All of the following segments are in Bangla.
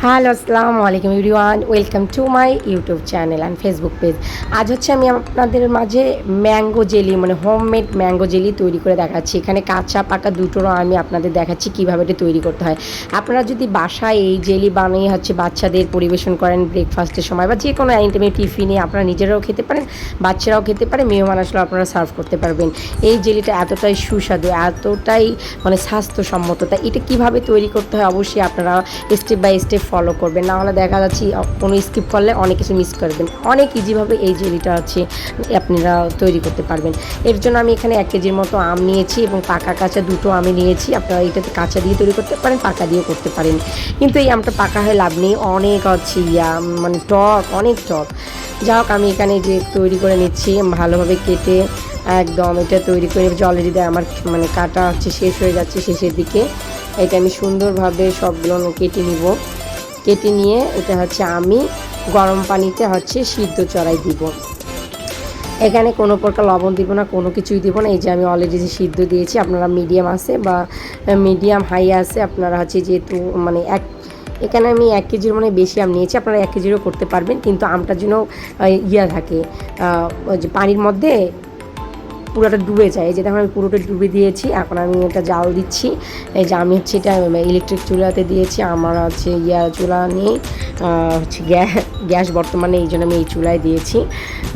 হ্যালো আসসালামু আলাইকুম everyone, welcome to my YouTube channel and Facebook page. আজ হচ্ছে আমি আপনাদের মাঝে mango jelly homemade mango jelly তৈরি করে দেখাচ্ছি। এখানে কাঁচা পাকা দুটোরও আমি আপনাদের দেখাচ্ছি কীভাবে এটা তৈরি করতে হয়। আপনারা যদি বাসায় এই জেলি বানিয়ে বাচ্চাদের পরিবেশন করেন ব্রেকফাস্টের সময় বা যে কোনো আইটেমে টিফিনে আপনারা নিজেরাও খেতে পারেন, বাচ্চারাও খেতে পারে, মেহমান আসলে আপনারা সার্ভ করতে পারবেন। এই জেলিটা এতটাই সুস্বাদু, এতটাই স্বাস্থ্যসম্মত। তাই এটা কীভাবে তৈরি করতে হয় অবশ্যই আপনারা স্টেপ বাই স্টেপ ফলো করবেন, নাহলে দেখা যাচ্ছে কোনো স্কিপ করলে অনেক কিছু মিস করবেন। অনেক ইজিভাবে এই জেলিটা আপনারা তৈরি করতে পারবেন। এর জন্য আমি এখানে 1 কেজির মতো আম নিয়েছি এবং পাকা কাঁচা দুটো আমি নিয়েছি। আপনারা এটাতে কাঁচা দিয়ে তৈরি করতে পারেন, পাকা দিয়েও করতে পারেন, কিন্তু এই আমটা পাকা হয়ে লাভ নেই, অনেক টক, অনেক টক। যা হোক, আমি এখানে যে তৈরি করে নিচ্ছি ভালোভাবে কেটে একদম এটা তৈরি করে অলরেডি আমার কাটা শেষ হয়ে যাচ্ছে শেষের দিকে। এটা আমি সুন্দরভাবে সবগুলো কেটে নিয়ে এটা আমি গরম পানিতে সিদ্ধ চড়াই দিব। এখানে কোনো প্রকার লবণ দিব না, কোনো কিছুই দিব না। এই যে আমি অলরেডি যে সিদ্ধ দিয়েছি, আপনারা মিডিয়াম আছে বা মিডিয়াম হাই আছে, আপনারা যেহেতু এখানে আমি 1 কেজির বেশি আম নিয়েছি, আপনারা 1 কেজিরও করতে পারবেন, কিন্তু আমটার জন্য থাকে ওই যে পানির মধ্যে পুরোটা ডুবে যায়। এই যে দেখুন আমি পুরোটা ডুবে দিয়েছি। এখন আমি এটা জাল দিচ্ছি। এই যে আমি এটা ইলেকট্রিক চুলাতে দিয়েছি। আমার চুলা নেই, গ্যাস বর্তমানে, এই জন্য আমি এই চুলায় দিয়েছি।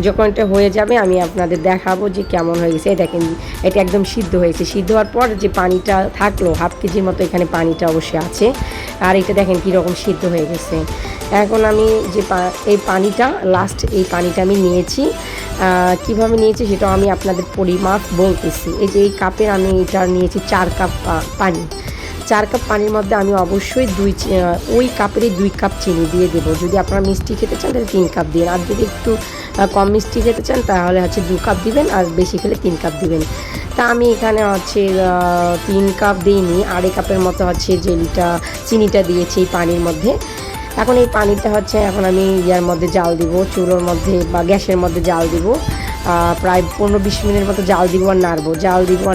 যখন এটা হয়ে যাবে আমি আপনাদের দেখাবো যে কেমন হয়ে গেছে। দেখেন এটা একদম সিদ্ধ হয়েছে। সিদ্ধ হওয়ার পর যে পানিটা থাকলো 1/2 কেজির মতো, এখানে পানিটা অবশ্যই আছে। আর এটা দেখেন কীরকম সিদ্ধ হয়ে গেছে। এখন আমি যে এই পানিটা এই পানিটা আমি নিয়েছি। কীভাবে নিয়েছি সেটাও আমি আপনাদের পরিমাপ বলতেছি। এই যে এই কাপের আমি এটা নিয়েছি 4 কাপ পানি। 4 কাপ পানির মধ্যে আমি অবশ্যই ওই কাপেরই 2 কাপ চিনি দিয়ে দেবো। যদি আপনারা মিষ্টি খেতে চান তাহলে 3 কাপ দিন, আর যদি একটু কম মিষ্টি খেতে চান তাহলে 2 কাপ দিবেন, আর বেশি খেলে 3 কাপ দিবেন। তা আমি এখানে 3 কাপ দিইনি, 2.5 কাপের মতো চিনিটা দিয়েছি এই পানির মধ্যে। এখন এই পানিটা এখন আমি মধ্যে জাল দিব, চুলোর মধ্যে বা গ্যাসের মধ্যে জাল দিব। প্রায় 15-20 মিনিটের মতো জাল দিব আর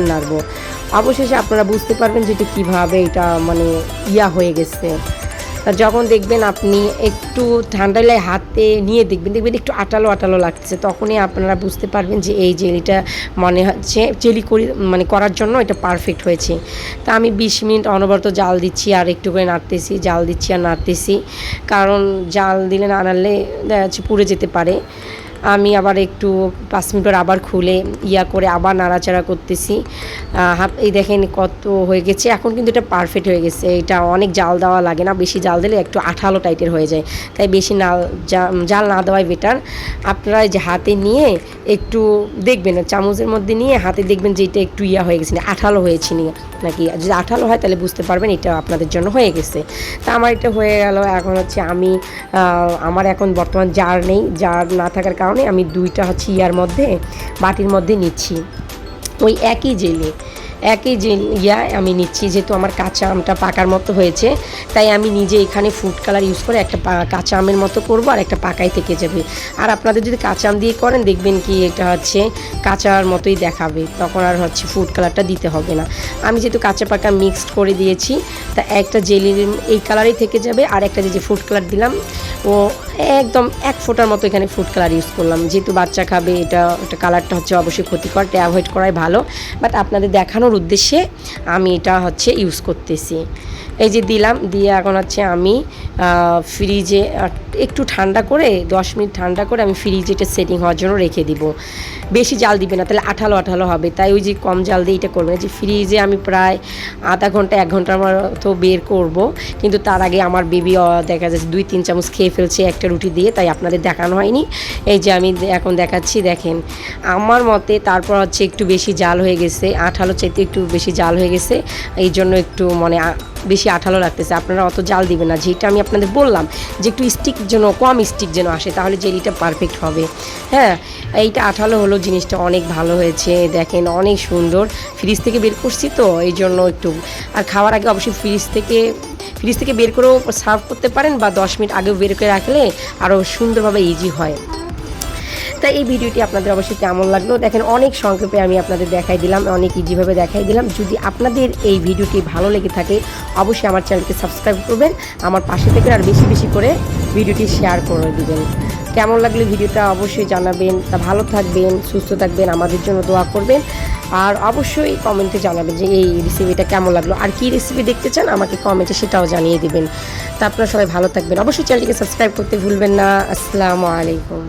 নাড়বো। অবশেষে আপনারা বুঝতে পারবেন যে এটা কীভাবে এটা হয়ে গেছে। যখন দেখবেন আপনি একটু ঠান্ডা লাগে হাতে নিয়ে দেখবেন একটু আটালো লাগছে, তখনই আপনারা বুঝতে পারবেন যে এই জেলিটা জেলি করার জন্য এটা পারফেক্ট হয়েছে। তা আমি 20 মিনিট অনবরত জাল দিচ্ছি আর একটু করে নাড়তেছি, কারণ জাল দিলে না নাড়লে পুড়ে যেতে পারে। আমি আবার একটু 5 মিনিট পর আবার খুলে করে আবার নাড়াচাড়া করতেছি। এই দেখেন কত হয়ে গেছে। এখন কিন্তু এটা পারফেক্ট হয়ে গেছে। এটা অনেক জাল দেওয়া লাগে না, বেশি জাল দিলে একটু আঠালো টাইপের হয়ে যায়, তাই বেশি জাল না দেওয়াই বেটার। আপনারা যে হাতে নিয়ে একটু দেখবেন, চামচের মধ্যে নিয়ে হাতে দেখবেন যে এটা একটু হয়ে গেছে, আঠালো হয়েছে নাকি। যদি আঠালো হয় তাহলে বুঝতে পারবেন এটা আপনাদের জন্য হয়ে গেছে। তা আমার এটা হয়ে গেল। এখন আমি আমার এখন বর্তমান জার নেই, জার না থাকার কারণে আমি 2টা বাটির মধ্যে নিচ্ছি। ওই একই জেলি আমি নিচ্ছি, যেহেতু আমার কাঁচা আমটা পাকার মতো হয়েছে, তাই আমি নিজে এখানে ফুড কালার ইউজ করে একটা কাঁচা আমের মতো করব, আর একটা পাকাই থেকে যাবে। আর আপনাদের যদি কাঁচা আম দিয়ে করেন দেখবেন কি এটা কাঁচার মতোই দেখাবে, তখন আর ফুড কালারটা দিতে হবে না। আমি যেহেতু কাঁচা পাকা মিক্সড করে দিয়েছি, তা একটা জেলির এই কালারই থেকে যাবে, আর একটা যে ফুড কালার দিলাম ও একদম 1 ফোঁটার মতো এখানে ফুড কালার ইউজ করলাম। যেহেতু বাচ্চা খাবে, এটা কালারটা অবশ্যই ক্ষতিকর, এটা অ্যাভয়েড করাই ভালো, বাট আপনাদের দেখানোর উদ্দেশ্যে আমি এটা ইউজ করতেছি। এই যে দিলাম, দিয়ে এখন আমি ফ্রিজে একটু ঠান্ডা করে 10 মিনিট ঠান্ডা করে আমি ফ্রিজে এটা সেটিং হওয়ার জন্য রেখে দিব। বেশি জাল দিবে না, তাহলে আঠালো হবে, তাই ওই যে কম জাল দিয়ে এটা করবেন। যে ফ্রিজে আমি প্রায় আধা ঘন্টা 1 ঘন্টার মতো বের করব, কিন্তু তার আগে আমার বেবি দেখা যাচ্ছে 2-3 চামচ খেয়ে ফেলছে একটা রুটি দিয়ে, তাই আপনাদের দেখানো হয়নি। এই যে আমি এখন দেখাচ্ছি, দেখেন আমার মতে। তারপর একটু বেশি জাল হয়ে গেছে, আঠালো চাইতে একটু বেশি জাল হয়ে গেছে, এই জন্য একটু বেশি আঠালো লাগতেছে। আপনারা অত জাল দিবেন না, যেটা আমি আপনাদের বললাম যে একটু কম স্টিক যেন আসে, তাহলে জেলিটা পারফেক্ট হবে। হ্যাঁ, এইটা আঠালো হলো, জিনিসটা অনেক ভালো হয়েছে, দেখেন অনেক সুন্দর। ফ্রিজ থেকে বের করছি তো এই জন্য একটু, আর খাওয়ার আগে অবশ্যই ফ্রিজ থেকে বের করেও সার্ভ করতে পারেন, বা 10 মিনিট আগেও বের করে রাখলে আরও সুন্দরভাবে ইজি হয়। তাই এই ভিডিওটি আপনাদের অবশ্যই কেমন লাগলো দেখেন, অনেক সংক্ষেপে আমি আপনাদের দেখাই দিলাম, অনেক ইজিভাবে দেখাই দিলাম। যদি আপনাদের এই ভিডিওটি ভালো লেগে থাকে অবশ্যই আমার চ্যানেলকে সাবস্ক্রাইব করবেন, আমার পাশে থেকে আর বেশি বেশি করে ভিডিওটি শেয়ার করে দিবেন। কেমন লাগলে ভিডিওটা অবশ্যই জানাবেন। তা ভালো থাকবেন, সুস্থ থাকবেন, আমাদের জন্য দোয়া করবেন। আর অবশ্যই কমেন্টে জানাবেন যে এই রেসিপিটা কেমন লাগলো, আর কী রেসিপি দেখতে চান আমাকে কমেন্টে সেটাও জানিয়ে দিবেন। তা আপনারা সবাই ভালো থাকবেন, অবশ্যই চ্যানেলটিকে সাবস্ক্রাইব করতে ভুলবেন না। আসসালামু আলাইকুম।